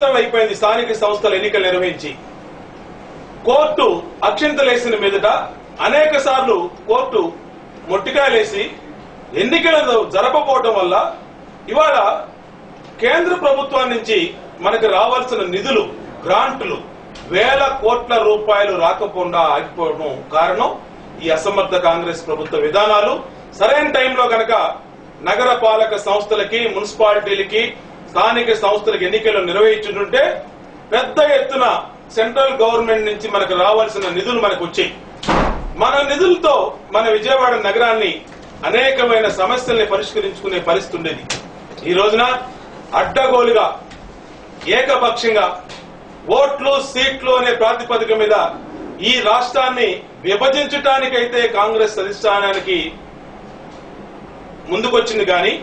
అయిపోయింది స్థానిక సంస్థల ఎన్నికలు నిర్వహించి కోర్టు అక్షింతలేసిన మీదట అనేక సార్లు కోర్టు మొట్టికాయలేసి ఎన్నికలు జరపకపోవడం వల్ల ఇవాళ కేంద్ర ప్రభుత్వం నుంచి మనకు రావాల్సిన నిధులు గ్రాంట్లు వేల కోట్ల రూపాయలు రాకపోకుండా ఆగిపోవడం కారణం ఈ అసమర్థ కాంగ్రెస్ ప్రభుత్వ విధానాలు. సరైన టైంలో గనక నగర పాలక సంస్థలకి మున్సిపాలిటీలకి స్థానిక సంస్థలకు ఎన్నికలు నిర్వహించుంటే పెద్ద ఎత్తున సెంట్రల్ గవర్నమెంట్ నుంచి మనకు రావాల్సిన నిధులు మనకు వచ్చాయి. మన నిధులతో మన విజయవాడ నగరాన్ని అనేకమైన సమస్యల్ని పరిష్కరించుకునే పరిస్థితి ఉండేది. ఈ రోజున అడ్డగోలుగా ఏకపక్షంగా ఓట్లు సీట్లు అనే ప్రాతిపదిక మీద ఈ రాష్ట్రాన్ని విభజించడానికైతే కాంగ్రెస్ అధిష్టానానికి ముందుకొచ్చింది కానీ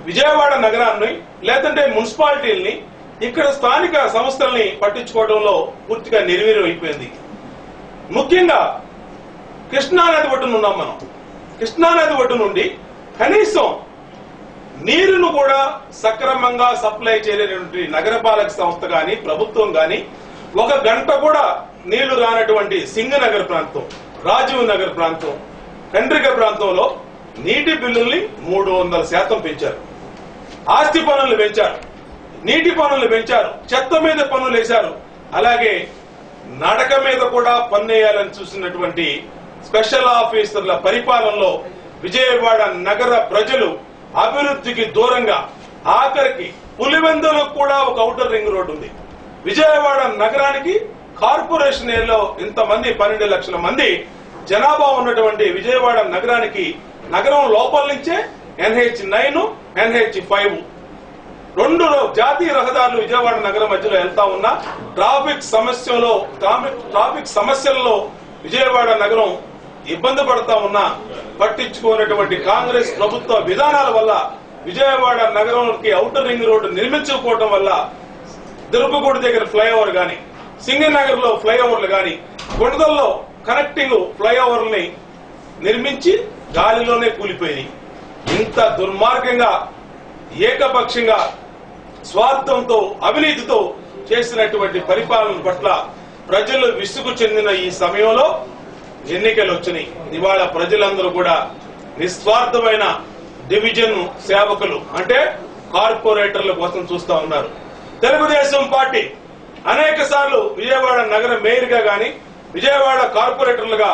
విజయవాడ నగరాన్ని లేదంటే మున్సిపాలిటీల్ని ఇక్కడ స్థానిక సంస్థల్ని పట్టించుకోవడంలో పూర్తిగా నిర్వీర్యం అయిపోయింది. ముఖ్యంగా కృష్ణానది ఒడ్డున ఉన్నాం మనం. కృష్ణానది ఒడ్డు నుండి కనీసం నీరును కూడా సక్రమంగా సప్లై చేయలేనటువంటి నగరపాలక సంస్థ గాని ప్రభుత్వం గాని ఒక గంట కూడా నీళ్లు రానటువంటి సింగనగర్ ప్రాంతం, రాజీవ్ నగర్ ప్రాంతం, కండ్రిక ప్రాంతంలో నీటి బిల్లుల్ని 300% పెంచారు. ఆస్తి పన్నులు పెంచారు, నీటి పన్నులు పెంచారు, చెత్త మీద పన్నులు వేశారు. అలాగే నడక మీద కూడా పన్నేయాలని చూసినటువంటి స్పెషల్ ఆఫీసర్ల పరిపాలనలో విజయవాడ నగర ప్రజలు అభివృద్ధికి దూరంగా ఆఖరికి పులివెందులకు కూడా ఒక ఔటర్ రింగ్ రోడ్డు ఉంది. విజయవాడ నగరానికి కార్పొరేషన్ ఏరియాలో ఇంతమంది 12 లక్షల మంది జనాభా ఉన్నటువంటి విజయవాడ నగరానికి నగరం లోపల నుంచే NH9, NH5 రెండు జాతీయ రహదారులు విజయవాడ నగరం మధ్యలో వెళ్తా ఉన్నా ట్రాఫిక్ సమస్యల్లో విజయవాడ నగరం ఇబ్బంది పడతా ఉన్నా పట్టించుకున్నటువంటి కాంగ్రెస్ ప్రభుత్వ విధానాల వల్ల విజయవాడ నగరానికి ఔటర్ రింగ్ రోడ్డు నిర్మించకపోవడం వల్ల దుర్గగూడ దగ్గర ఫ్లైఓవర్ గాని, సింగనగర్ లో ఫ్లైఓవర్లు గాని, గుణదల్లో కనెక్టింగ్ ఫ్లైఓవర్ని నిర్మించి గాలిలోనే కూలిపోయినాయి. ఇంత దుర్మార్గంగా ఏకపక్షంగా స్వార్థంతో అవినీతితో చేసినటువంటి పరిపాలన పట్ల ప్రజలు విసుగు చెందిన ఈ సమయంలో ఎన్నికలు వచ్చినాయి. ఇవాళ ప్రజలందరూ కూడా నిస్వార్థమైన డివిజన్ సేవకులు అంటే కార్పొరేటర్ల కోసం చూస్తా ఉన్నారు. తెలుగుదేశం పార్టీ అనేక సార్లు విజయవాడ నగర మేయర్ గా గాని విజయవాడ కార్పొరేటర్లుగా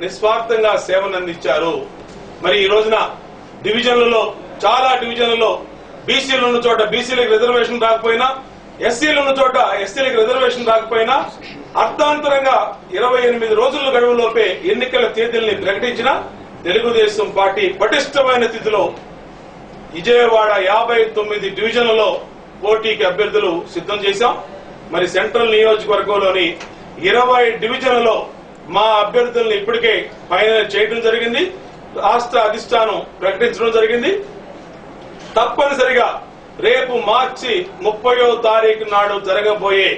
నిస్వార్థంగా సేవనందించారు. మరి ఈ రోజున డివిజన్లలో చాలా డివిజన్లలో బీసీలు ఉన్న చోట బీసీలకు రిజర్వేషన్ రాకపోయినా, ఎస్సీలు ఉన్న చోట ఎస్సీలకు రిజర్వేషన్ రాకపోయినా అర్థాంతరంగా 28 రోజుల గడువులోపే ఎన్నికల తేదీల్ని ప్రకటించిన తెలుగుదేశం పార్టీ పటిష్టమైన స్థితిలో విజయవాడ 59 డివిజన్లలో పోటీకి అభ్యర్థులు సిద్ధం చేశాం. మరి సెంట్రల్ నియోజకవర్గంలోని 20 డివిజన్లలో మా అభ్యర్థుల్ని ఇప్పటికే ఫైనల్ చేయడం జరిగింది. రాష్ట్ర అధిష్టానం ప్రకటించడం జరిగింది. తప్పనిసరిగా రేపు మార్చి 30వ తారీఖు నాడు జరగబోయే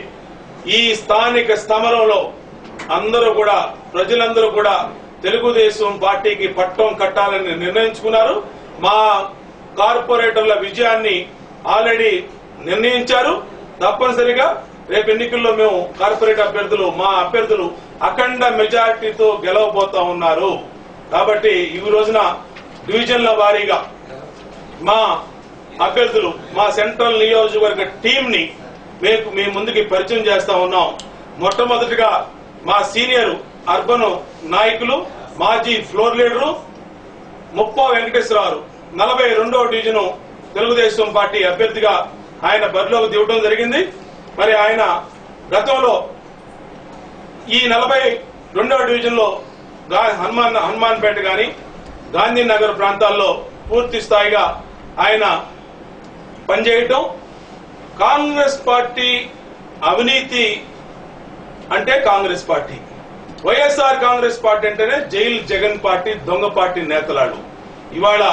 ఈ స్థానిక సమరంలో అందరూ కూడా ప్రజలందరూ కూడా తెలుగుదేశం పార్టీకి పట్టం కట్టాలని నిర్ణయించుకున్నారు. మా కార్పొరేటర్ల విజయాన్ని ఆల్రెడీ నిర్ణయించారు. తప్పనిసరిగా రేపు ఎన్నికల్లో మేము కార్పొరేట్ అభ్యర్థులు మా అభ్యర్థులు అఖండ మెజార్టీతో గెలవబోతా ఉన్నారు. కాబట్టి ఈ రోజున డివిజన్ల వారీగా మా అభ్యర్థులు మా సెంట్రల్ నియోజకవర్గ టీం ని మీ ముందుకి పరిచయం చేస్తా ఉన్నాం. మొట్టమొదటిగా మా సీనియర్ అర్బన్ నాయకులు మాజీ ఫ్లోర్ లీడరు ముప్పా వెంకటేశ్వరరావు 42వ డివిజన్ తెలుగుదేశం పార్టీ అభ్యర్థిగా ఆయన బరిలోకి దిగడం జరిగింది. మరి ఆయన గతంలో ఈ 42వ డివిజన్ లో హనుమాన్పేట గాని గాంధీనగర్ ప్రాంతాల్లో పూర్తి స్థాయిగా ఆయన పనిచేయటం. కాంగ్రెస్ పార్టీ అవినీతి అంటే కాంగ్రెస్ పార్టీ, వైఎస్ఆర్ కాంగ్రెస్ పార్టీ అంటేనే జైలు జగన్ పార్టీ, దొంగ పార్టీ నేతలాడు. ఇవాళ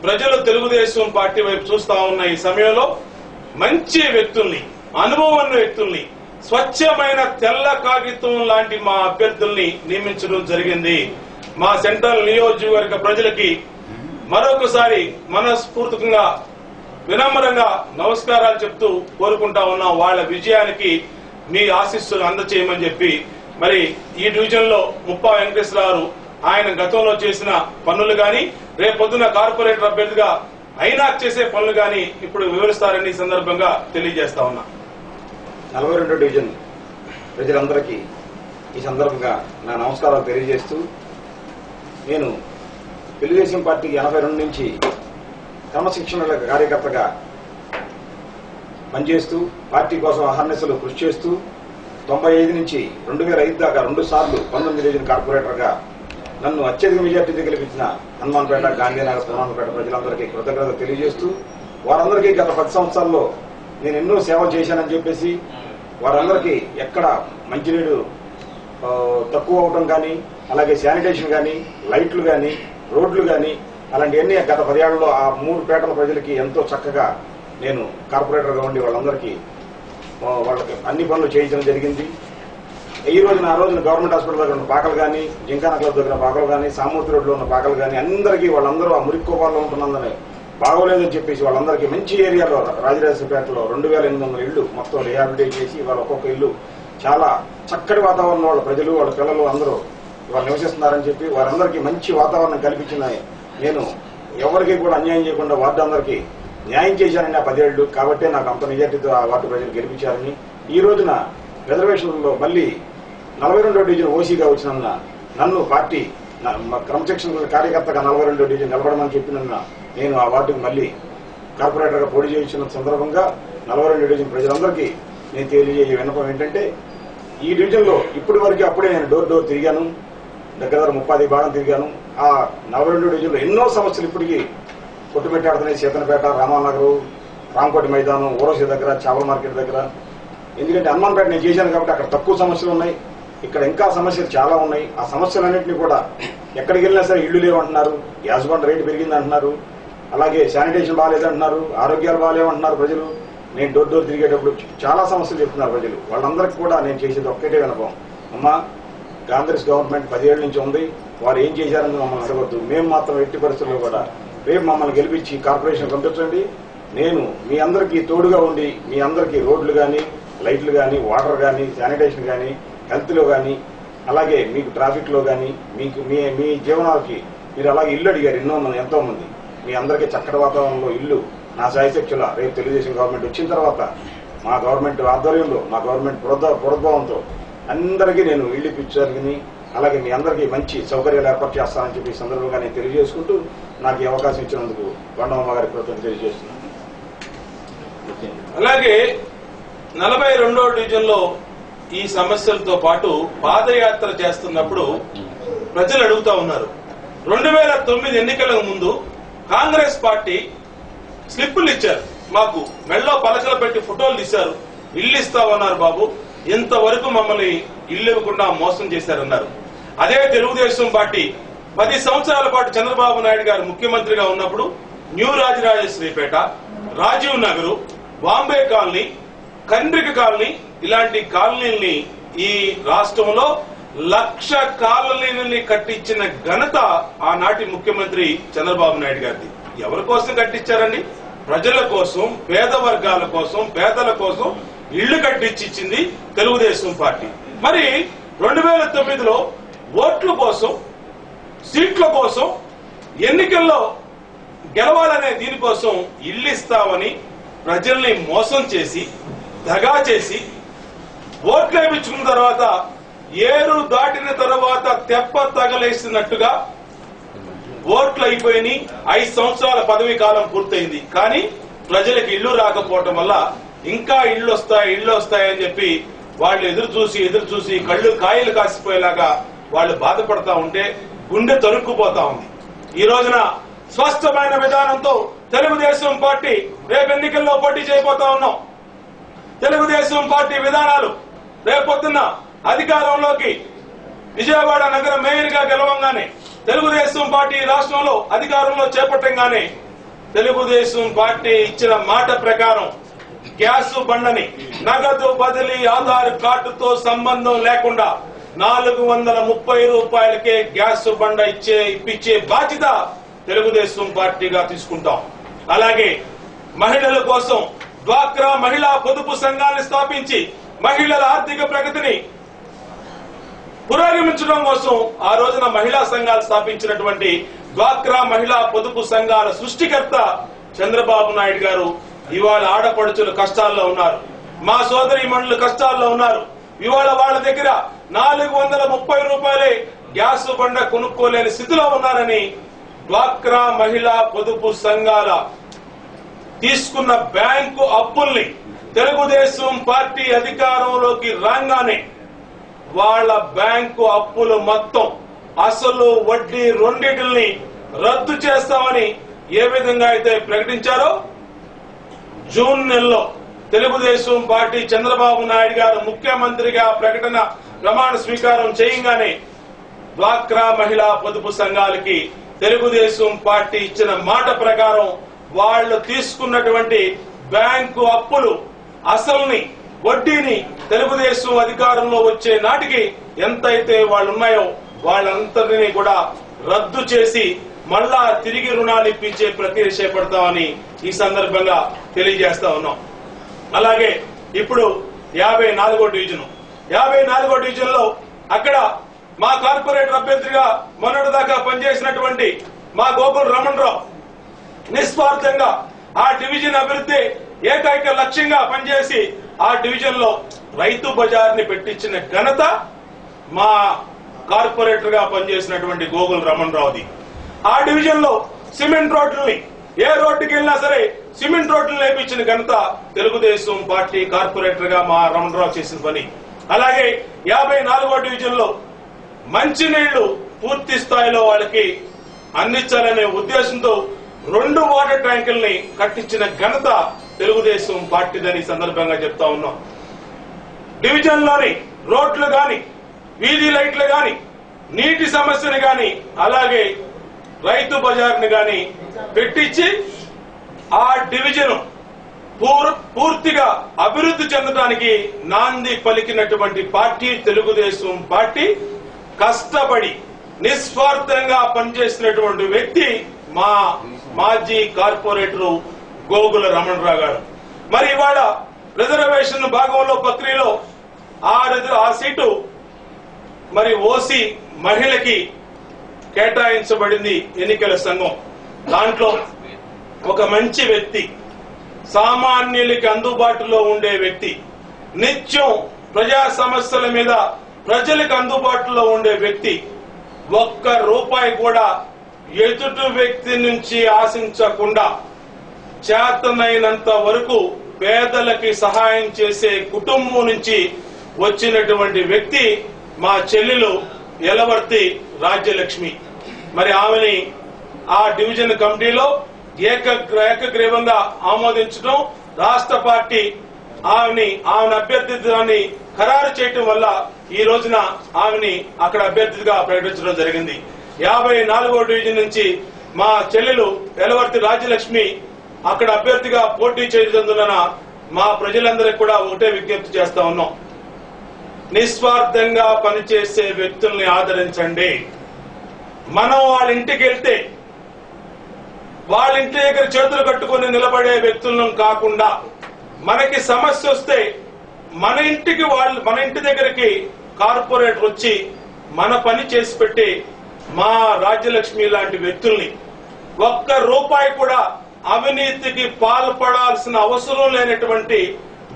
ప్రజలు తెలుగుదేశం పార్టీ వైపు చూస్తా ఉన్న ఈ సమయంలో మంచి వ్యక్తుల్ని, అనుభవం ఉన్న వ్యక్తుల్ని, స్వచ్ఛమైన తెల్ల కాగితం లాంటి మా అభ్యర్థుల్ని నియమించడం జరిగింది. మా సెంట్రల్ నియోజకవర్గ ప్రజలకి మరొకసారి మనస్ఫూర్తిగా వినమ్రంగా నమస్కారాలు చెప్తూ కోరుకుంటా ఉన్నాం. వాళ్ళ విజయానికి మీ ఆశీస్సులు అందచేయమని చెప్పి మరి ఈ డివిజన్ లో ముప్పా వెంకటేశ్వరరావు ఆయన గతంలో చేసిన పనులు గాని రేపొద్దున కార్పొరేటర్ అభ్యర్థిగా అయినా చేసే పనులు గాని ఇప్పుడు వివరిస్తారని ఈ సందర్భంగా తెలియజేస్తా ఉన్నా. 42 డివిజన్ ప్రజలందరికీ ఈ సందర్భంగా నా నమస్కారాలు తెలియజేస్తూ, నేను తెలుగుదేశం పార్టీకి 82 నుంచి క్రమశిక్షణ కార్యకర్తగా పనిచేస్తూ పార్టీ కోసం అహర్నిశలు కృషి చేస్తూ 95 నుంచి 2005 దాకా 2 సార్లు 19 డివిజన్ కార్పొరేటర్గా నన్ను అత్యధిక మెజార్టీతో గెలిపించిన హనుమాన్పేట, గాంధీనగర్, హనుమాన్పేట ప్రజలందరికీ కృతజ్ఞతలు తెలియజేస్తూ, వారందరికీ గత 10 సంవత్సరాల్లో నేను ఎన్నో సేవలు చేశానని చెప్పేసి వారందరికీ ఎక్కడ మంచినీడు తక్కువ అవడం కానీ, అలాగే శానిటేషన్ కానీ, లైట్లు కానీ, రోడ్లు కానీ అలాంటివన్నీ గత 10 ఏళ్లలో ఆ 3 పేటల ప్రజలకి ఎంతో చక్కగా నేను కార్పొరేటర్గా ఉండి వాళ్ళందరికీ వాళ్ళకి అన్ని పనులు చేయించడం జరిగింది. ఈ రోజున ఆ రోజున గవర్నమెంట్ హాస్పిటల్ దగ్గర ఉన్న పాకలు కానీ, జింకానా క్లబ్ దగ్గర పాకలు కానీ, సామూర్తి రోడ్లో ఉన్న పాకలు కానీ అందరికీ వాళ్ళందరూ ఆ మురిక్కోపాల్లో ఉంటున్నందునే బాగోలేదని చెప్పేసి వాళ్ళందరికీ మంచి ఏరియాలో రాజరాజపేటలో 2800 ఇళ్లు మొత్తం రిహాబిలిటేట్ చేసి వాళ్ళ ఒక్కొక్క ఇల్లు చాలా చక్కటి వాతావరణం వాళ్ళ ప్రజలు వాళ్ళ పిల్లలు అందరూ వాళ్ళు నివసిస్తున్నారని చెప్పి వారందరికీ మంచి వాతావరణం కల్పించిన నేను ఎవరికి కూడా అన్యాయం చేయకుండా వార్డు అందరికీ న్యాయం చేశానని ఆ 10 ఏళ్లు కాబట్టే నాకు అంత మెజార్టీతో ఆ వార్డు ప్రజలు గెలిపించారని, ఈ రోజున రిజర్వేషన్లలో మళ్ళీ 42 డివిజన్ ఓసీగా వచ్చినందున నన్ను పార్టీ క్రమశిక్షణ కార్యకర్తగా 42 డివిజన్ నిలబడమని చెప్పినందున నేను ఆ వార్డుకు మళ్ళీ కార్పొరేటర్గా పోటీ చేయించిన సందర్భంగా 42 డివిజన్ ప్రజలందరికీ నేను తెలియజేయ విన్నపం ఏంటంటే, ఈ డివిజన్లో ఇప్పటి వరకు అప్పుడే నేను డోర్ డోర్ తిరిగాను, దగ్గర 30 భాగం తిరిగాను. ఆ 42 డివిజన్లో ఎన్నో సమస్యలు ఇప్పటికీ కొట్టుమెట్టాడుతున్నాయి. సీతనపేట, రామానగర్, రామకోటి మైదానం, ఊరసి దగ్గర, చేపల మార్కెట్ దగ్గర. ఎందుకంటే హనుమాన్పేట నేను చేశాను కాబట్టి అక్కడ తక్కువ సమస్యలు ఉన్నాయి, ఇక్కడ ఇంకా సమస్యలు చాలా ఉన్నాయి. ఆ సమస్యలన్నింటినీ కూడా ఎక్కడికి వెళ్ళినా సరే ఇళ్లు లేవంటున్నారు, గ్యాస్ బండ్ రేటు పెరిగిందంటున్నారు, అలాగే శానిటేషన్ బాగాలేదంటున్నారు, ఆరోగ్యాలు బాగాలేవంటున్నారు ప్రజలు. నేను డోర్ డోర్ తిరిగేటప్పుడు చాలా సమస్యలు చెప్తున్నారు ప్రజలు. వాళ్ళందరికీ కూడా నేను చేసేది ఒక్కటే వినపం, అమ్మా కాంగ్రెస్ గవర్నమెంట్ 10 ఏళ్ల నుంచి ఉంది, వారు ఏం చేశారని మమ్మల్ని అడగొద్దు, మేము మాత్రం ఎట్టి పరిస్థితుల్లో కూడా రేపు మమ్మల్ని గెలిపించి కార్పొరేషన్ పంపించండి. నేను మీ అందరికీ తోడుగా ఉండి మీ అందరికీ రోడ్లు కానీ, లైట్లు కానీ, వాటర్ కానీ, శానిటేషన్ కానీ, హెల్త్లో కానీ, అలాగే మీకు ట్రాఫిక్లో కానీ, మీకు మీ జీవనాలకి మీరు అలాగే ఇల్లు అడిగారు ఎంతో మంది. మీ అందరికీ చక్కటి వాతావరణంలో ఇల్లు నా సాయశక్తుల రేపు తెలుగుదేశం గవర్నమెంట్ వచ్చిన తర్వాత మా గవర్నమెంట్ ఆధ్వర్యంలో మా గవర్నమెంట్ ప్రోద్భావంతో అందరికీ నేను ఇల్లు ఇప్పించగలిగి అలాగే మీ అందరికీ మంచి సౌకర్యాలు ఏర్పాటు చేస్తానని చెప్పి సందర్భంగా నేను తెలియజేసుకుంటూ నాకు ఈ అవకాశం ఇచ్చినందుకు కొండమ్మ గారి కృతజ్ఞతలు తెలియజేస్తున్నాను. అలాగే 42వ డివిజన్ లో ఈ సమస్యలతో పాటు పాదయాత్ర చేస్తున్నప్పుడు ప్రజలు అడుగుతా ఉన్నారు. 2009 ఎన్నికలకు ముందు కాంగ్రెస్ పార్టీ స్లిప్పులు ఇచ్చారు, మాకు మెళ్ళో పలకలు పెట్టి ఫోటోలు తీశారు, ఇల్లు ఇస్తామన్నారు బాబు, ఇంతవరకు మమ్మల్ని ఇల్లు ఇవ్వకుండా మోసం చేశారన్నారు. అదే తెలుగుదేశం పార్టీ 10 సంవత్సరాల పాటు చంద్రబాబు నాయుడు గారు ముఖ్యమంత్రిగా ఉన్నప్పుడు new Rajarajeswaripeta, Rajiv Nagar, Bombay colony, Kandrika colony ఇలాంటి కాలనీల్ని ఈ రాష్ట్రంలో 1,00,000 కాలనీలని కట్టించిన ఘనత ఆనాటి ముఖ్యమంత్రి చంద్రబాబు నాయుడు గారిది. ఎవరి కోసం కట్టించారండి? ప్రజల కోసం, పేద వర్గాల కోసం, పేదల కోసం ఇళ్లు కట్టించింది తెలుగుదేశం పార్టీ. మరి 2009లో ఓట్ల కోసం, సీట్ల కోసం, ఎన్నికల్లో గెలవాలనే దీనికోసం ఇల్లు ఇస్తామని ప్రజల్ని మోసం చేసి దగా చేసి ఓట్లు వేయించుకున్న తర్వాత ఏరు దాటిన తర్వాత తెప్ప తగలేసినట్టుగా ఓట్లు అయిపోయి 5 సంవత్సరాల పదవీ కాలం పూర్తయింది. కానీ ప్రజలకు ఇళ్లు రాకపోవటం వల్ల ఇంకా ఇళ్లు వస్తాయని చెప్పి వాళ్ళు ఎదురు చూసి కళ్ళు కాయలు కాసిపోయేలాగా వాళ్ళు బాధపడతా ఉంటే గుండె తరుక్కుపోతా ఉంది. ఈ రోజున స్పష్టమైన విధానంతో తెలుగుదేశం పార్టీ రేపు ఎన్నికల్లో పోటీ చేయబోతా ఉన్నాం. తెలుగుదేశం పార్టీ విధానాలు రేపొద్దున్న అధికారంలోకి విజయవాడ నగర మేయర్ గా గెలవంగానే, తెలుగుదేశం పార్టీ రాష్ట్రంలో అధికారంలో చేపట్టంగానే తెలుగుదేశం పార్టీ ఇచ్చిన మాట ప్రకారం గ్యాస్ బండని నగదు బదిలీ ఆధార్ కార్డుతో సంబంధం లేకుండా 430 రూపాయలకే గ్యాస్ బండ ఇప్పించే బాధ్యత తెలుగుదేశం పార్టీగా తీసుకుంటాం. అలాగే మహిళల కోసం డ్వాక్రా మహిళా పొదుపు సంఘాన్ని స్థాపించి మహిళల ఆర్థిక ప్రగతిని పురోగమించడం కోసం ఆ రోజున మహిళా సంఘాలు స్థాపించినటువంటి డ్వాక్రా మహిళా పొదుపు సంఘాల సృష్టికర్త చంద్రబాబు నాయుడు గారు ఇవాళ ఆడపడుచులు కష్టాల్లో ఉన్నారు, మా సోదరి మనులు కష్టాల్లో ఉన్నారు. ఇవాళ వాళ్ళ దగ్గర 430 రూపాయలే గ్యాస్ బండ కొనుక్కోలేని స్థితిలో ఉన్నారని డ్వాక్రా మహిళా పొదుపు సంఘాల తీసుకున్న బ్యాంకు అప్పుల్ని తెలుగుదేశం పార్టీ అధికారంలోకి రాగానే వాళ్ళ బ్యాంకు అప్పులు మొత్తం అసలు వడ్డీ రెండింటిని రద్దు చేస్తామని ఏ విధంగా అయితే ప్రకటించారో జూన్ నెలలో తెలుగుదేశం పార్టీ చంద్రబాబు నాయుడు గారు ముఖ్యమంత్రిగా ప్రమాణ స్వీకారం చేయగానే డ్వాక్రా మహిళా పొదుపు సంఘాలకి తెలుగుదేశం పార్టీ ఇచ్చిన మాట ప్రకారం వాళ్ళు తీసుకున్నటువంటి బ్యాంకు అప్పులు అసలుని వడ్డీని తెలుగుదేశం అధికారంలో వచ్చే నాటికి ఎంతైతే వాళ్ళు ఉన్నాయో వాళ్ళందరినీ కూడా రద్దు చేసి మళ్ళా తిరిగి రుణాలు ఇప్పించే ప్రక్రియ చేపడతామని ఈ సందర్భంగా తెలియజేస్తా ఉన్నాం. అలాగే ఇప్పుడు 54వ డివిజన్ లో అక్కడ మా కార్పొరేటర్ అభ్యర్థిగా మొన్నటిదాకా పనిచేసినటువంటి మా గోకుల రమణరావు నిస్వార్థంగా ఆ డివిజన్ అభివృద్ధి ఏకైక లక్ష్యంగా పనిచేసి ఆ డివిజన్ లో రైతు బజార్ని పెట్టించిన ఘనత మా కార్పొరేటర్ గా పనిచేసినటువంటి గోకుల రమణరావుది. ఆ డివిజన్ లో సిమెంట్ రోడ్లని ఏ రోడ్డుకి వెళ్ళినా సరే సిమెంట్ రోడ్లు వేయించిన ఘనత తెలుగుదేశం పార్టీ కార్పొరేటర్ గా మా రమణరావు చేసిన పని. అలాగే 54వ డివిజన్ లో మంచినీళ్లు పూర్తి స్థాయిలో వాళ్ళకి అందించాలనే ఉద్దేశంతో 2 వాటర్ ట్యాంకుల్ని కట్టించిన ఘనత తెలుగుదేశం పార్టీదని సందర్భంగా చెప్తా ఉన్నాం. డివిజన్ లోని రోడ్లు గాని వీధి లైట్లు గాని నీటి సమస్యను గాని అలాగే రైతు బజార్ని గాని పెట్టించి ఆ డివిజన్ పూర్తిగా అభివృద్ధి చెందడానికి నాంది పలికినటువంటి పార్టీ తెలుగుదేశం పార్టీ. కష్టపడి నిస్వార్థంగా పనిచేసినటువంటి వ్యక్తి మా మాజీ కార్పొరేటర్ గోగుల రమణరావు గారు. మరి ఇవాళ రిజర్వేషన్ భాగంలో ప్రక్రియలో ఆ సీటు మరి ఓసీ మహిళకి కేటాయించబడింది ఎన్నికల సంఘం. దాంట్లో ఒక మంచి వ్యక్తి, సామాన్యులకి అందుబాటులో ఉండే వ్యక్తి, నిత్యం ప్రజా సమస్యల మీద ప్రజలకు అందుబాటులో ఉండే వ్యక్తి, ₹1 కూడా ఎదుటి వ్యక్తి నుంచి ఆశించకుండా చేతనైనంత వరకు పేదలకి సహాయం చేసే కుటుంబం నుంచి వచ్చినటువంటి వ్యక్తి మా చెల్లెలు యలవర్తి రాజ్యలక్ష్మి. మరి ఆమెని ఆ డివిజన్ కమిటీలో ఏకగ్రీవంగా ఆమోదించడం, రాష్ట్ర పార్టీ ఆమె అభ్యర్థిత్వాన్ని ఖరారు చేయటం వల్ల ఈ రోజున ఆమెని అక్కడ అభ్యర్థిగా ప్రకటించడం జరిగింది. 54వ డివిజన్ నుంచి మా చెల్లెలు యలవర్తి రాజ్యలక్ష్మి అక్కడ అభ్యర్థిగా పోటీ చేయనందున మా ప్రజలందరికీ కూడా ఒకటే విజ్ఞప్తి చేస్తా ఉన్నాం. నిస్వార్థంగా పనిచేసే వ్యక్తుల్ని ఆదరించండి. మనం వాళ్ళ ఇంటికి వెళ్తే వాళ్ళ ఇంటి దగ్గర చేతులు కట్టుకుని నిలబడే వ్యక్తులను కాకుండా మనకి సమస్య వస్తే మన ఇంటి దగ్గరికి కార్పొరేటర్ వచ్చి మన పని చేసి పెట్టి మా రాజ్యలక్ష్మి లాంటి వ్యక్తుల్ని ₹1 కూడా అవినీతికి పాల్పడాల్సిన అవసరం లేనటువంటి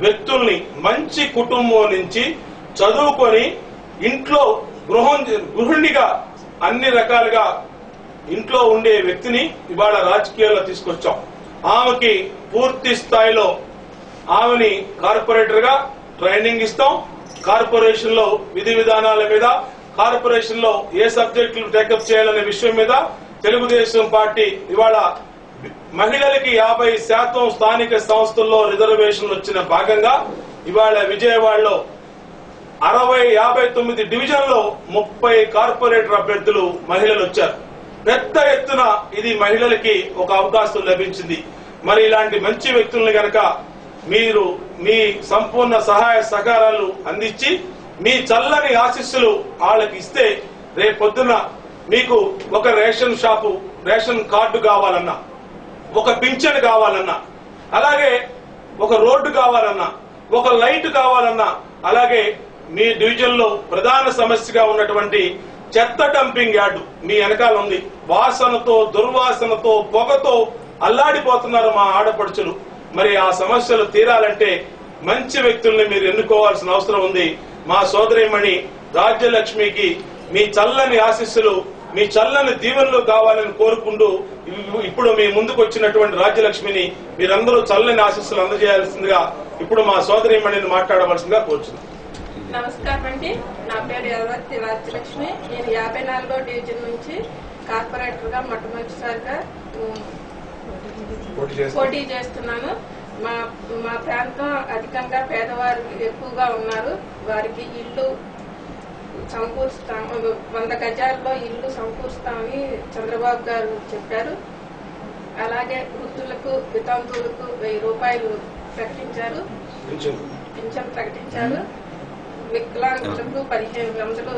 వ్యక్తుల్ని మంచి కుటుంబం నుంచి చదువుకొని ఇంట్లో గృహిణిగా అన్ని రకాలుగా ఇంట్లో ఉండే వ్యక్తిని ఇవాళ రాజకీయాల్లో తీసుకొచ్చాం. ఆమెకి పూర్తి స్థాయిలో ఆమెని కార్పొరేటర్ గా ట్రైనింగ్ ఇస్తాం. కార్పొరేషన్ లో విధి విధానాల మీద, కార్పొరేషన్ లో ఏ సబ్జెక్టులు టేకప్ చేయాలనే విషయం మీద తెలుగుదేశం పార్టీ ఇవాళ మహిళలకి 50% స్థానిక సంస్థల్లో రిజర్వేషన్లు వచ్చిన భాగంగా ఇవాళ విజయవాడలో 59 డివిజన్లో 30 కార్పొరేటర్ అభ్యర్థులు మహిళలు వచ్చారు. పెద్ద ఎత్తున ఇది మహిళలకి ఒక అవకాశం లభించింది. మరి ఇలాంటి మంచి వ్యక్తులను గనక మీరు మీ సంపూర్ణ సహాయ సహకారాలు అందించి మీ చల్లని ఆశీస్సులు వాళ్ళకి ఇస్తే రేపొద్దున మీకు ఒక రేషన్ కార్డు కావాలన్నా, ఒక పింఛన్ కావాలన్నా, అలాగే ఒక రోడ్డు కావాలన్నా, ఒక లైట్ కావాలన్నా, అలాగే మీ డివిజన్ లో ప్రధాన సమస్యగా ఉన్నటువంటి చెత్త డంపింగ్ యార్డు మీ వెనకాల ఉంది. వాసనతో, దుర్వాసనతో, పొగతో అల్లాడిపోతున్నారు మా ఆడపడుచులు. మరి ఆ సమస్యలు తీరాలంటే మంచి వ్యక్తుల్ని మీరు ఎన్నుకోవాల్సిన అవసరం ఉంది. మా సోదరిమణి రాజ్యలక్ష్మికి మీ చల్లని ఆశీస్సులు, మీ చల్లని దీవెనలు కావాలని కోరుకుంటూ ఇప్పుడు మీ ముందుకు వచ్చినటువంటి రాజ్యలక్ష్మిని మీరందరూ చల్లని ఆశీస్సులు అందజేయాల్సిందిగా ఇప్పుడు మా సోదరిమణిని మాట్లాడవలసిందిగా కోరుచున్నాను. నమస్కారం అండి. నా పేరు యలవర్తి రాజ్యలక్ష్మి. నేను 54వ డివిజన్ నుంచి కార్పొరేటర్ గా మొట్టమొదటిసారిగా పోటీ చేస్తున్నాను. మా ప్రాంతం అధికంగా పేదవారు ఎక్కువగా ఉన్నారు. వారికి ఇల్లు సమకూరుస్తాము, 100 గజాల్లో ఇల్లు సమకూరుస్తామని చంద్రబాబు గారు చెప్పారు. అలాగే వృద్ధులకు, వితంతువులకు 1000 రూపాయలు ప్రకటించారు, పింఛన్ ప్రకటించారు. వికలాంగులకు 1500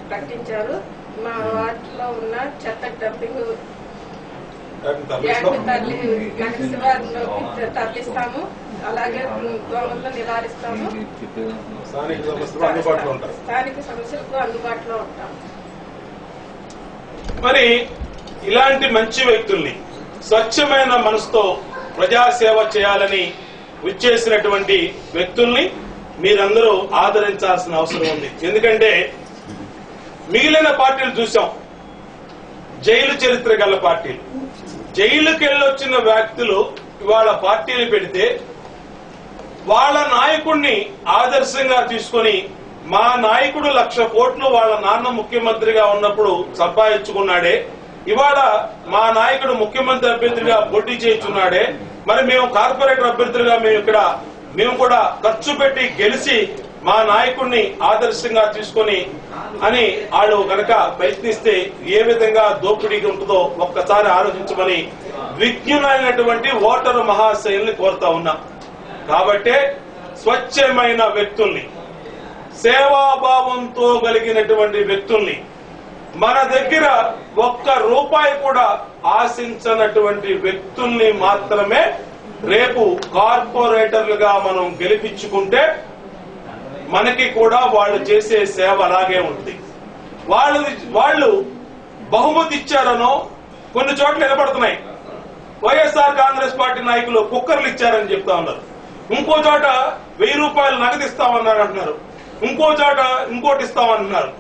ప్రకటించారు. మా వార్డులో ఉన్న చెత్త డంపింగ్ తరలిస్తాము. అలాగే దోమలను నివారిస్తాము. స్థానిక సమస్యలకు అందుబాటులో ఉంటాము. మరి ఇలాంటి మంచి వ్యక్తుల్ని స్వచ్ఛమైన మనసుతో ప్రజాసేవ చేయాలని విచ్చేసినటువంటి వ్యక్తుల్ని మీరందరూ ఆదరించాల్సిన అవసరం ఉంది. ఎందుకంటే మిగిలిన పార్టీలు చూసాం, జైలు చరిత్ర గల పార్టీలు. జైలుకెళ్ళొచ్చిన వ్యక్తులు ఇవాళ పార్టీలు పెడితే వాళ్ళ నాయకుడిని ఆదర్శంగా తీసుకొని, మా నాయకుడు 1,00,000 కోట్లు వాళ్ళ నాన్న ముఖ్యమంత్రిగా ఉన్నప్పుడు సంపాదించుకున్నాడే, ఇవాళ మా నాయకుడు ముఖ్యమంత్రి అభ్యర్థిగా పోటీ చేస్తున్నాడే, మరి మేము కార్పొరేటర్ అభ్యర్థులుగా మేము కూడా ఖర్చు పెట్టి గెలిచి మా నాయకుడిని ఆదర్శంగా తీసుకొని అని వాళ్ళు గనక ప్రయత్నిస్తే ఏ విధంగా దోపిడీకి ఉంటుందో ఒక్కసారి ఆలోచించమని విజ్ఞులైనటువంటి ఓటరు మహాశయుల్ని కోరుతా ఉన్నా. కాబట్టే స్వచ్ఛమైన వ్యక్తుల్ని, సేవాభావంతో కలిగినటువంటి వ్యక్తుల్ని, మన దగ్గర 1 రూపాయి కూడా ఆశించనటువంటి వ్యక్తుల్ని మాత్రమే రేపు కార్పొరేటర్లుగా మనం గెలిపించుకుంటే మనకి కూడా వాళ్ళు చేసే సేవ అలాగే ఉంటుంది. వాళ్ళు బహుమతి ఇచ్చారనో కొన్ని చోట్ల నిలబడుతున్నాయి. వైఎస్ఆర్ కాంగ్రెస్ పార్టీ నాయకులు కుక్కర్లు ఇచ్చారని చెప్తా ఉన్నారు. ఇంకో చోట 1000 రూపాయలు నగదు ఇస్తామన్నారు అంటున్నారు. ఇంకో చోట ఇంకోటి ఇస్తామన్నారు.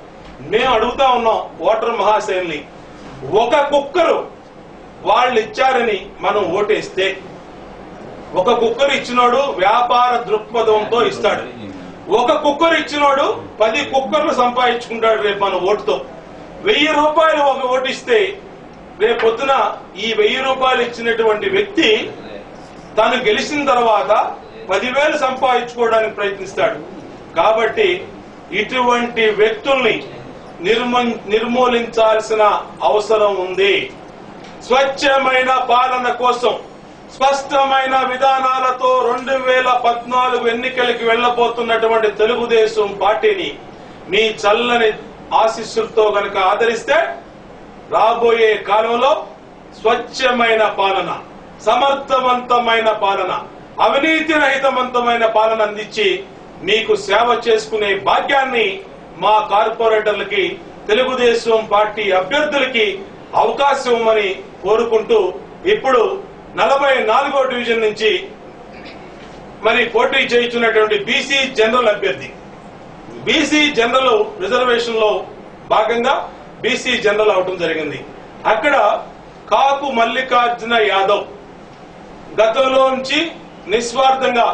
మేము అడుగుతా ఉన్నాం ఓటర్ మహాశయుల్ని, ఒక కుక్కరు వాళ్ళు ఇచ్చారని మనం ఓటేస్తే, ఒక కుక్కరు ఇచ్చినోడు వ్యాపార దృక్పథంతో ఇస్తాడు. ఒక కుక్కరు ఇచ్చినోడు 10 కుక్కర్లు సంపాదించుకుంటాడు రేపు మన ఓటుతో. 1000 రూపాయలు ఒక ఓటు ఇస్తే రేపొద్దున ఈ 1000 రూపాయలు ఇచ్చినటువంటి వ్యక్తి తాను గెలిచిన తర్వాత 10,000 సంపాదించుకోవడానికి ప్రయత్నిస్తాడు. కాబట్టి ఇటువంటి వ్యక్తుల్ని నిర్మూలించాల్సిన అవసరం ఉంది. స్వచ్ఛమైన పాలన కోసం స్పష్టమైన విధానాలతో 2014 ఎన్నికలకి వెళ్లబోతున్నటువంటి తెలుగుదేశం పార్టీని మీ చల్లని ఆశీస్సులతో గనక ఆదరిస్తే రాబోయే కాలంలో స్వచ్ఛమైన పాలన, సమర్థవంతమైన పాలన, అవినీతి రహితవంతమైన పాలన అందించి మీకు సేవ చేసుకునే భాగ్యాన్ని మా కార్పొరేటర్లకి, తెలుగుదేశం పార్టీ అభ్యర్థులకి అవకాశం ఇవ్వమని కోరుకుంటూ ఇప్పుడు 44వ డివిజన్ నుంచి మరి పోటీ చేయించున్నటువంటి బీసీ జనరల్ అభ్యర్థి, బీసీ జనరల్ రిజర్వేషన్ లో భాగంగా బీసీ జనరల్ అవటం జరిగింది. అక్కడ కాకు మల్లికార్జున యాదవ్ గతంలో నుంచి నిస్వార్థంగా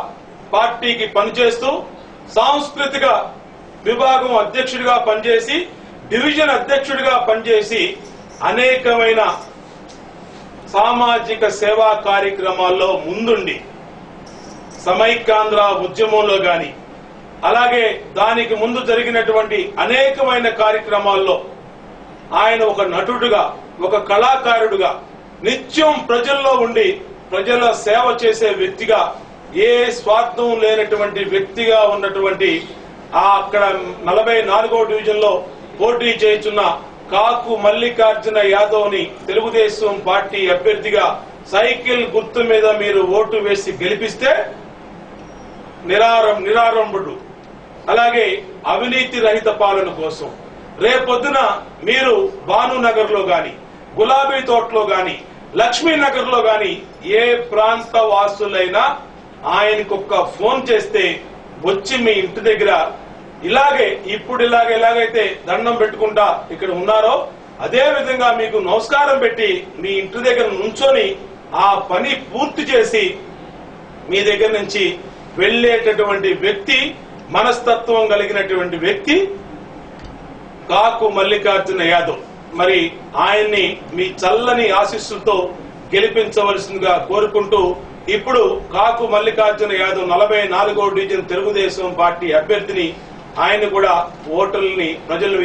పార్టీకి పనిచేస్తూ సాంస్కృతిక విభాగం అధ్యక్షుడిగా పనిచేసి, డివిజన్ అధ్యక్షుడిగా పనిచేసి అనేకమైన సామాజిక సేవా కార్యక్రమాల్లో ముందుండి సమైక్యాంధ్ర ఉద్యమంలో గాని, అలాగే దానికి ముందు జరిగినటువంటి అనేకమైన కార్యక్రమాల్లో ఆయన ఒక నటుడుగా, ఒక కళాకారుడుగా నిత్యం ప్రజల్లో ఉండి ప్రజల సేవ చేసే వ్యక్తిగా, ఏ స్వార్థం లేనటువంటి వ్యక్తిగా ఉన్నటువంటి అక్కడ 44వ డివిజన్ లో పోటీ చేస్తున్న కాకు మల్లికార్జున యాదవ్ ని తెలుగుదేశం పార్టీ అభ్యర్థిగా సైకిల్ గుర్తు మీద మీరు ఓటు వేసి గెలిపిస్తే నిరారంభుడు, అలాగే అవినీతి రహిత పాలన కోసం రేపొద్దున మీరు భానునగర్ లో గాని, గులాబీ తోటలో గాని, లక్ష్మీనగర్ లో గాని ఏ ప్రాంత వాసులైనా ఆయనకు ఒక్క ఫోన్ చేస్తే వచ్చి మీ ఇంటి దగ్గర ఎలాగైతే దండం పెట్టుకుంటా ఇక్కడ ఉన్నారో అదే విధంగా మీకు నమస్కారం పెట్టి మీ ఇంటి దగ్గర నుంచొని ఆ పని పూర్తి చేసి మీ దగ్గర నుంచి వెళ్లేటటువంటి వ్యక్తి, మనస్తత్వం కలిగినటువంటి వ్యక్తి కాకు మల్లికార్జున యాదవ్. మరి ఆయన్ని మీ చల్లని ఆశీస్సులతో గెలిపించవలసిందిగా కోరుకుంటూ ఇప్పుడు కాకు మల్లికార్జున యాదవ్ 44వ డివిజన్ తెలుగుదేశం పార్టీ అభ్యర్థిని ఆయన కూడా ఓటర్లని ప్రజలు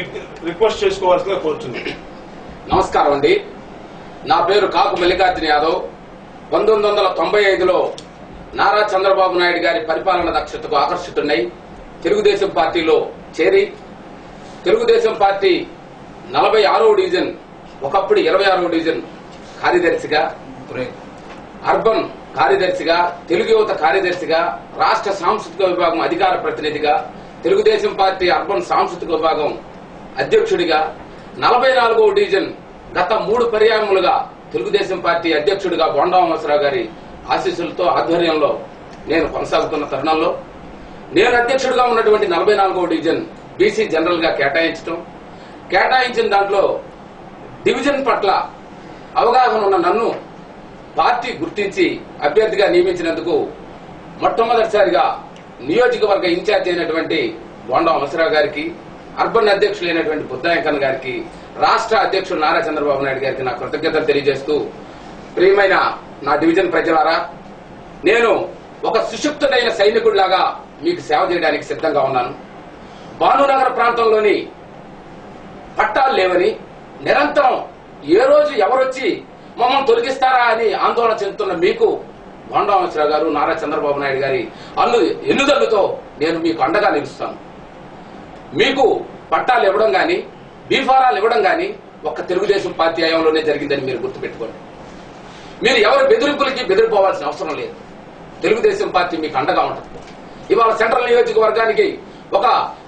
రిక్వెస్ట్ చేసుకోవాల్సిందిగా కోరుచున్నాను. నమస్కారం అండి. నా పేరు కాకు మల్లికార్జున యాదవ్. 1995లో నారా చంద్రబాబు నాయుడు గారి పరిపాలన దక్షతకు ఆకర్షితున్నై తెలుగుదేశం పార్టీలో చేరి తెలుగుదేశం పార్టీ 46వ డివిజన్, ఒకప్పుడు 26వ డివిజన్ కార్యదర్శిగా, అర్బన్ కార్యదర్శిగా, తెలుగు యువత కార్యదర్శిగా, రాష్ట్ర సాంస్కృతిక విభాగం అధికార ప్రతినిధిగా, తెలుగుదేశం పార్టీ అర్బన్ సాంస్కృతిక విభాగం అధ్యక్షుడిగా, 44వ డివిజన్ గత 3 పర్యాయములుగా తెలుగుదేశం పార్టీ అధ్యక్షుడిగా బొండా ఉమాశ్వరరావు గారి ఆశీస్సులతో ఆధ్వర్యంలో నేను కొనసాగుతున్న తరుణంలో నేను అధ్యక్షుడిగా ఉన్నటువంటి 44వ డివిజన్ బీసీ జనరల్ గా కేటాయించిన దాంట్లో డివిజన్ పట్ల అవగాహన ఉన్న నన్ను పార్టీ గుర్తించి అభ్యర్థిగా నియమించినందుకు మొట్టమొదటిసారిగా నియోజకవర్గ ఇన్ఛార్జ్ అయినటువంటి బొండా ఉమాశ్వరరావు గారికి, అర్బన్ అధ్యక్షులైనటువంటి బుద్దాయంకన్ గారికి, రాష్ట్ర అధ్యక్షుడు నారా చంద్రబాబు నాయుడు గారికి నా కృతజ్ఞతలు తెలియజేస్తూ, ప్రియమైన నా డివిజన్ ప్రజలారా, నేను ఒక సుశక్తుడైన సైనికుడిలాగా మీకు సేవ చేయడానికి సిద్ధంగా ఉన్నాను. భానునగర్ ప్రాంతంలోని పట్టాలు లేవని నిరంతరం ఏ రోజు ఎవరొచ్చి మమ్మల్ని తొలగిస్తారా అని ఆందోళన చెందుతున్న మీకు బొండా ఉమాశ్వరరావు గారు, నారా చంద్రబాబు నాయుడు గారి ఎన్నుదన్నుతో నేను మీకు అండగా నిలుస్తాను. మీకు పట్టాలు ఇవ్వడం గాని, బీఫారాలు ఇవ్వడం గాని ఒక్క తెలుగుదేశం పార్టీ హయాంలోనే జరిగిందని మీరు గుర్తుపెట్టుకోండి. మీరు ఎవరి బెదిరింపులకి బెదిరిపోవాల్సిన అవసరం లేదు. తెలుగుదేశం పార్టీ మీకు అండగా ఉంటుంది. ఇవాళ సెంట్రల్ నియోజకవర్గానికి ఒక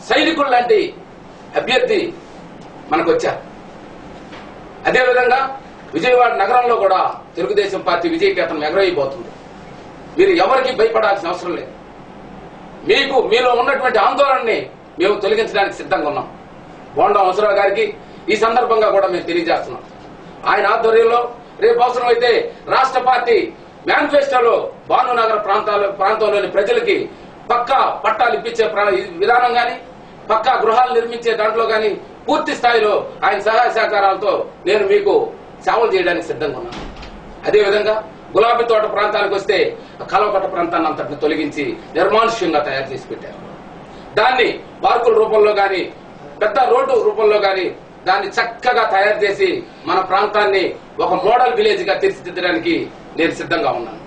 సైనికుడు లాంటి అభ్యర్థి మనకు వచ్చారు. అదేవిధంగా విజయవాడ నగరంలో కూడా తెలుగుదేశం పార్టీ విజయకేతనం ఎగరవేయబోతుంది. మీరు ఎవరికి భయపడాల్సిన అవసరం లేదు. మీలో ఉన్నటువంటి ఆందోళనని మేము తొలగించడానికి సిద్ధంగా ఉన్నాం. బొండా ఉమాశ్వరరావు గారికి ఈ సందర్భంగా కూడా మేము తెలియజేస్తున్నాం. ఆయన ఆధ్వర్యంలో రేపు అవసరమైతే రాష్ట్ర పార్టీ మేనిఫెస్టోలో భానునగర్ ప్రాంతంలోని ప్రజలకి పక్కా పట్టాలు ఇప్పించే విధానం గాని, పక్కా గృహాలు నిర్మించే దాంట్లో గాని పూర్తి స్థాయిలో ఆయన సహాయ సహకారాలతో నేను మీకు సేవలు చేయడానికి సిద్ధంగా ఉన్నాను. అదేవిధంగా గులాబీ తోట ప్రాంతానికి వస్తే కలవకట్ట ప్రాంతాన్ని అంతటిని తొలగించి నిర్మానుష్యంగా తయారు చేసి పెట్టారు. దాన్ని పార్కుల రూపంలో గాని, పెద్ద రోడ్డు రూపంలో గాని దాన్ని చక్కగా తయారు చేసి మన ప్రాంతాన్ని ఒక మోడల్ విలేజ్ గా తీర్చిదిద్దడానికి నేను సిద్ధంగా ఉన్నాను.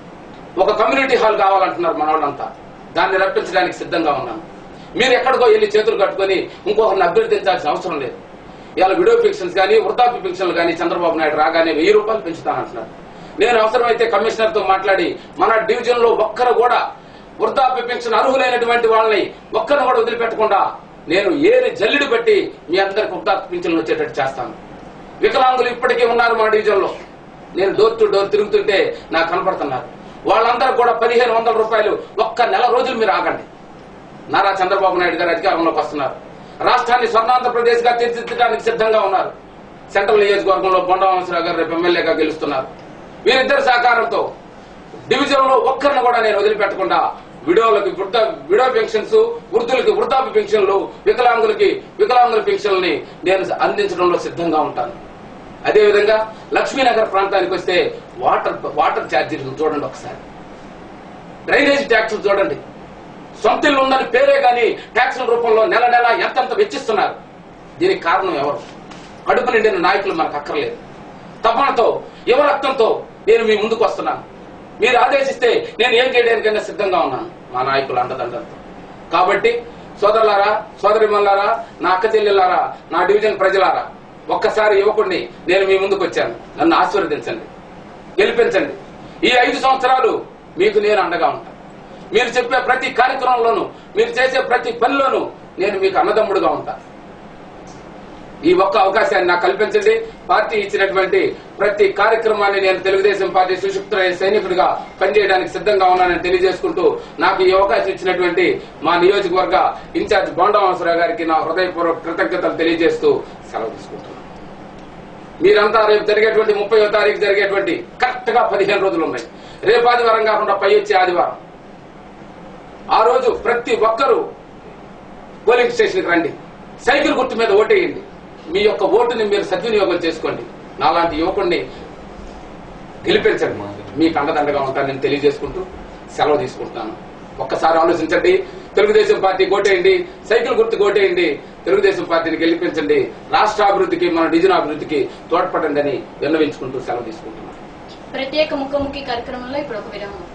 ఒక కమ్యూనిటీ హాల్ కావాలంటున్నారు మన వాళ్ళంతా, దాన్ని రప్పించడానికి సిద్ధంగా ఉన్నాను. మీరు ఎక్కడికో వెళ్లి చేతులు కట్టుకుని ఇంకొకరిని అభ్యర్థించాల్సిన అవసరం లేదు. ఇవాళ విడో పెన్షన్స్ కానీ, వృద్ధాప్య పెన్షన్లు కానీ చంద్రబాబు నాయుడు రాగానే 1000 రూపాయలు పెంచుతానంటున్నారు. నేను అవసరమైతే కమిషనర్ తో మాట్లాడి మన డివిజన్ లో ఒక్కరు కూడా వృద్ధాప్య పెన్షన్ అర్హులైనటువంటి వాళ్ళని ఒక్కరిని కూడా వదిలిపెట్టకుండా నేను ఏరి జల్లిడి బట్టి మీ అందరికి వృద్ధాప్య పెన్షన్లు వచ్చేటట్టు చేస్తాను. వికలాంగులు ఇప్పటికీ ఉన్నారు మా డివిజన్ లో. నేను డోర్ టు డోర్ తిరుగుతుంటే నాకు కనపడుతున్నారు. వాళ్ళందరూ కూడా 1500 రూపాయలు ఒక్క నెల రోజులు మీరు ఆగండి. నారా చంద్రబాబు నాయుడు గారు అధికారంలోకి వస్తున్నారు. రాష్ట్రాన్ని స్వర్ణాంధ్రప్రదేశ్ గా తీర్చిదిద్దడానికి సిద్ధంగా ఉన్నారు. సెంట్రల్ నియోజకవర్గంలో బొండా ఉమాశ్వరరావు గారు రేపు ఎమ్మెల్యేగా గెలుస్తున్నారు. వీరిద్దరి సహకారంతో డివిజన్ లో ఒక్కరిని కూడా నేను వదిలిపెట్టకుండా విడో పెన్షన్స్, వృద్ధులకి వృద్ధాప్య పెన్షన్లు, వికలాంగుల పెన్షన్లని నేను అందించడంలో సిద్ధంగా ఉంటాను. అదేవిధంగా లక్ష్మీనగర్ ప్రాంతానికి వస్తే వాటర్ ఛార్జీలు చూడండి, ఒకసారి డ్రైనేజ్ ట్యాక్సులు చూడండి. సొంత ఇల్లు ఉందని పేరే గాని ట్యాక్సుల రూపంలో నెల నెల ఎంతెంత వెచ్చిస్తున్నారు. దీనికి కారణం ఎవరు? కడుపు నిండిన నాయకులు మనకు అక్కర్లేదు. తపనతో, యువరక్తంతో నేను మీ ముందుకు వస్తున్నాను. మీరు ఆదేశిస్తే నేను ఏం చేయడానికైనా సిద్ధంగా ఉన్నాను మా నాయకులు అండదండలతో. కాబట్టి సోదరులారా, సోదరిమణులారా, నా అక్క చెల్లెలారా, నా డివిజన్ ప్రజలారా, ఒక్కసారి యువకుడిని నేను మీ ముందుకు వచ్చాను. నన్ను ఆశీర్వదించండి, గెలిపించండి. ఈ 5 సంవత్సరాలు మీకు నేను అండగా ఉంటాను. మీరు చెప్పే ప్రతి కార్యక్రమంలోనూ, మీరు చేసే ప్రతి పనిలోనూ నేను మీకు అన్నదమ్ముడుగా ఉంటాను. ఈ ఒక్క అవకాశాన్ని నాకు కల్పించండి. పార్టీ ఇచ్చినటువంటి ప్రతి కార్యక్రమాన్ని నేను తెలుగుదేశం పార్టీ సుశక్త సైనికుడిగా పనిచేయడానికి సిద్ధంగా ఉన్నానని తెలియజేసుకుంటూ, నాకు ఈ అవకాశం ఇచ్చినటువంటి మా నియోజకవర్గ ఇన్ఛార్జ్ బొండరామరావు గారికి నా హృదయపూర్వక కృతజ్ఞతలు తెలియజేస్తూ సెలవు తీసుకుంటున్నాను. మీరంతా రేపు జరిగేటువంటి 30వ తారీఖు జరిగేటువంటి కరెక్ట్ గా 15 రోజులు ఉన్నాయి. రేపు ఆదివారం కాకుండా పై వచ్చే ఆదివారం ఆ రోజు ప్రతి ఒక్కరూ పోలింగ్ స్టేషన్కి రండి. సైకిల్ గుర్తు మీద ఓటేయండి. మీ యొక్క ఓటుని మీరు సద్వినియోగం చేసుకోండి. నాలాంటి యువకుడిని గెలిపించండి. మీకు అండదండగా ఉంటానని తెలియజేసుకుంటూ సెలవు తీసుకుంటున్నాను. ఒక్కసారి ఆలోచించండి. తెలుగుదేశం పార్టీ ఓటేయండి, సైకిల్ గుర్తు ఓటేయండి, తెలుగుదేశం పార్టీని గెలిపించండి. రాష్ట్ర అభివృద్ధికి, మన డివిజన్ అభివృద్ధికి తోడ్పడండి అని విన్నవించుకుంటూ సెలవు తీసుకుంటున్నాను. ప్రత్యేక ముఖాముఖి కార్యక్రమంలో ఇప్పుడు ఒక విరామం.